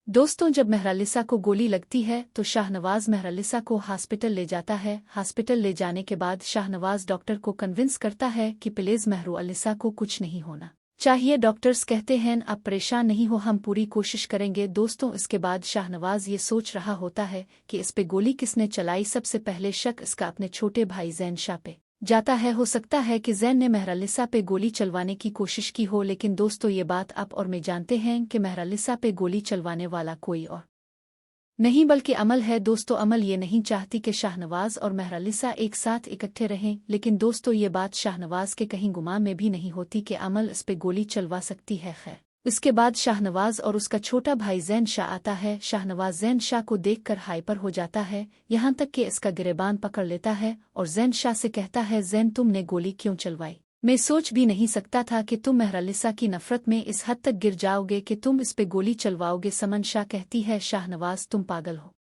दोस्तों, जब मेहरालिसा को गोली लगती है तो शाहनवाज मेहरालिसा को हॉस्पिटल ले जाता है। हॉस्पिटल ले जाने के बाद शाहनवाज डॉक्टर को कन्विंस करता है कि प्लीज मेहरुअलिसा को कुछ नहीं होना चाहिए। डॉक्टर्स कहते हैं आप परेशान नहीं हो, हम पूरी कोशिश करेंगे। दोस्तों, इसके बाद शाहनवाज ये सोच रहा होता है कि इस पे गोली किसने चलाई। सबसे पहले शक इसका अपने छोटे भाई जैन शाह पे जाता है। हो सकता है कि जैन ने मेहरालिसा पे गोली चलवाने की कोशिश की हो, लेकिन दोस्तों ये बात आप और मैं जानते हैं कि मेहरालिसा पे गोली चलवाने वाला कोई और नहीं बल्कि अमल है। दोस्तों, अमल ये नहीं चाहती कि शाहनवाज और मेहरालिसा एक साथ इकट्ठे रहें, लेकिन दोस्तों ये बात शाहनवाज के कहीं गुमान में भी नहीं होती कि अमल इस पे गोली चलवा सकती है। खैर, इसके बाद शाहनवाज और उसका छोटा भाई जैन शाह आता है। शाहनवाज जैन शाह को देखकर हाइपर हो जाता है, यहाँ तक कि इसका गिरेबान पकड़ लेता है और जैन शाह से कहता है, जैन तुमने गोली क्यों चलवाई? मैं सोच भी नहीं सकता था कि तुम मेहरालिसा की नफरत में इस हद तक गिर जाओगे कि तुम इस पे गोली चलवाओगे। समन शाह कहती है, शाहनवाज तुम पागल हो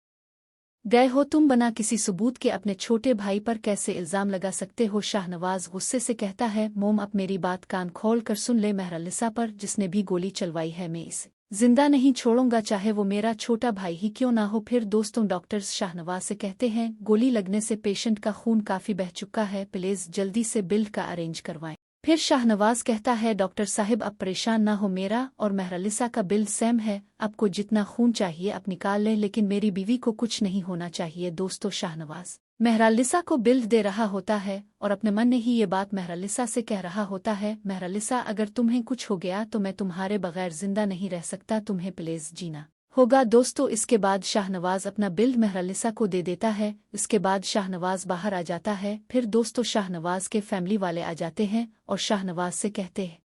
गए हो, तुम बना किसी सबूत के अपने छोटे भाई पर कैसे इल्जाम लगा सकते हो? शाहनवाज गुस्से से कहता है, मोम अब मेरी बात कान खोल कर सुन ले, मेहरालिसा पर जिसने भी गोली चलवाई है मैं इसे जिंदा नहीं छोड़ूंगा, चाहे वो मेरा छोटा भाई ही क्यों ना हो। फिर दोस्तों, डॉक्टर्स शाहनवाज से कहते हैं, गोली लगने से पेशेंट का खून काफी बह चुका है, प्लीज जल्दी से बिल का अरेंज करवाएं। फिर शाहनवाज कहता है, डॉक्टर साहिब अब परेशान ना हो, मेरा और मेहरालिसा का बिल सेम है, आपको जितना खून चाहिए आप निकाल लें, लेकिन मेरी बीवी को कुछ नहीं होना चाहिए। दोस्तों, शाहनवाज मेहरालिसा को बिल दे रहा होता है और अपने मन में ही ये बात मेहरालिसा से कह रहा होता है, मेहरालिसा अगर तुम्हें कुछ हो गया तो मैं तुम्हारे बगैर जिंदा नहीं रह सकता, तुम्हें प्लीज जीना होगा। दोस्तों, इसके बाद शाहनवाज अपना बिल मेहरालिसा को दे देता है। इसके बाद शाहनवाज बाहर आ जाता है। फिर दोस्तों, शाहनवाज के फैमिली वाले आ जाते हैं और शाहनवाज से कहते हैं,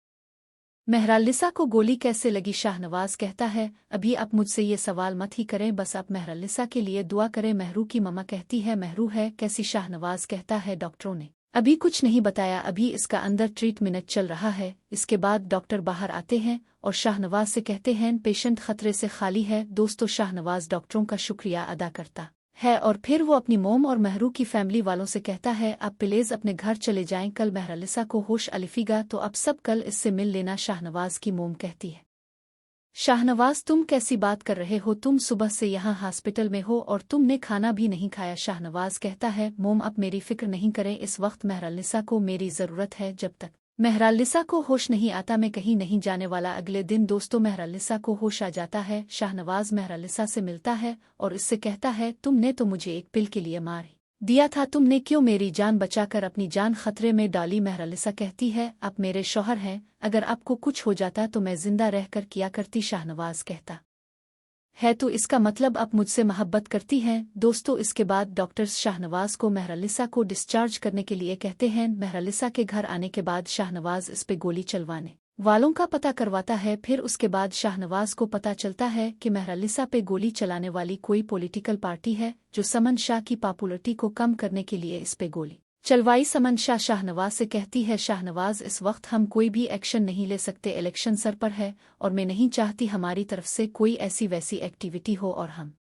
मेहरालिसा को गोली कैसे लगी? शाहनवाज कहता है, अभी आप मुझसे ये सवाल मत ही करें, बस आप मेहरालिसा के लिए दुआ करें। महरू की मम्मा कहती है, महरू है कैसी? शाहनवाज कहता है, डॉक्टरों ने अभी कुछ नहीं बताया, अभी इसका अंदर ट्रीटमेंट चल रहा है। इसके बाद डॉक्टर बाहर आते हैं और शाहनवाज से कहते हैं, पेशेंट खतरे से खाली है। दोस्तों, शाहनवाज डॉक्टरों का शुक्रिया अदा करता है और फिर वो अपनी मोम और महरू की फैमिली वालों से कहता है, आप प्लीज अपने घर चले जाएं, कल मेहरालिसा को होश अलिफीगा तो अब सब कल इससे मिल लेना। शाहनवाज की मोम कहती है, शाहनवाज तुम कैसी बात कर रहे हो, तुम सुबह से यहाँ हॉस्पिटल में हो और तुमने खाना भी नहीं खाया। शाहनवाज कहता है, मोम अब मेरी फिक्र नहीं करें, इस वक्त मेहरालिसा को मेरी जरूरत है, जब तक मेहरालिसा को होश नहीं आता मैं कहीं नहीं जाने वाला। अगले दिन दोस्तों, मेहरालिसा को होश आ जाता है। शाहनवाज मेहरालिसा से मिलता है और इससे कहता है, तुमने तो मुझे एक पिल के लिए मार दिया था, तुमने क्यों मेरी जान बचाकर अपनी जान खतरे में डाली? मेहरालिसा कहती है, आप मेरे शौहर हैं, अगर आपको कुछ हो जाता तो मैं जिंदा रहकर किया करती। शाहनवाज कहता है, तो इसका मतलब आप मुझसे मोहब्बत करती हैं। दोस्तों, इसके बाद डॉक्टर्स शाहनवाज को मेहरालिसा को डिस्चार्ज करने के लिए कहते हैं। मेहरालिसा के घर आने के बाद शाहनवाज इस पे गोली चलवाने वालों का पता करवाता है। फिर उसके बाद शाहनवाज को पता चलता है कि मेहरालिसा पे गोली चलाने वाली कोई पॉलिटिकल पार्टी है जो समन शाह की पॉपुलरिटी को कम करने के लिए इस पे गोली चलवाई। समन शाह शाहनवाज से कहती है, शाहनवाज इस वक्त हम कोई भी एक्शन नहीं ले सकते, इलेक्शन सर पर है और मैं नहीं चाहती हमारी तरफ से कोई ऐसी वैसी एक्टिविटी हो और हम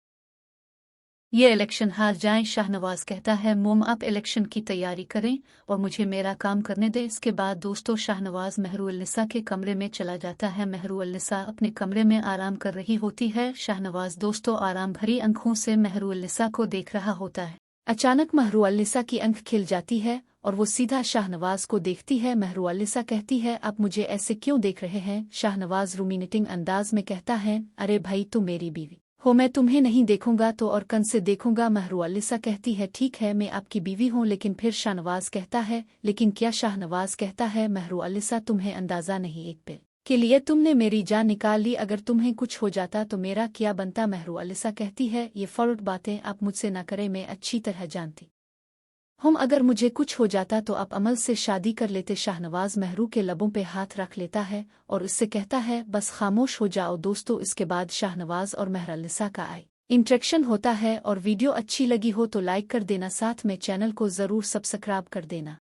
ये इलेक्शन हार जाएं। शाहनवाज कहता है, मोम आप इलेक्शन की तैयारी करें और मुझे मेरा काम करने दें। इसके बाद दोस्तों, शाहनवाज मेहरुअलिसा के कमरे में चला जाता है। मेहरुअलिसा अपने कमरे में आराम कर रही होती है। शाहनवाज दोस्तों आराम भरी आंखों से मेहरुअलिसा को देख रहा होता है। अचानक मेहरुअलिसा की आंख खिल जाती है और वो सीधा शाहनवाज को देखती है। मेहरुअलिसा कहती है, आप मुझे ऐसे क्यों देख रहे हैं? शाहनवाज रूमिनेटिंग अंदाज में कहता है, अरे भाई तुम मेरी बीवी हो, मैं तुम्हें नहीं देखूंगा तो और कन से देखूंगा? मेहरुअलिसा कहती है, ठीक है मैं आपकी बीवी हूं, लेकिन फिर शाहनवाज कहता है, लेकिन क्या? शाहनवाज कहता है, मेहरुअलिसा तुम्हें अंदाजा नहीं, एक पिल के लिए तुमने मेरी जान निकाल ली, अगर तुम्हें कुछ हो जाता तो मेरा क्या बनता? मेहरुअलिसा कहती है, ये फॉल्ट बातें आप मुझसे न करें, मैं अच्छी तरह जानती हूँ अगर मुझे कुछ हो जाता तो आप अमल से शादी कर लेते। शाहनवाज महरू के लबों पे हाथ रख लेता है और उससे कहता है, बस खामोश हो जाओ। दोस्तों, इसके बाद शाहनवाज और मेहरुअलिसा का आई इंटरेक्शन होता है और वीडियो अच्छी लगी हो तो लाइक कर देना, साथ में चैनल को जरूर सब्सक्राइब कर देना।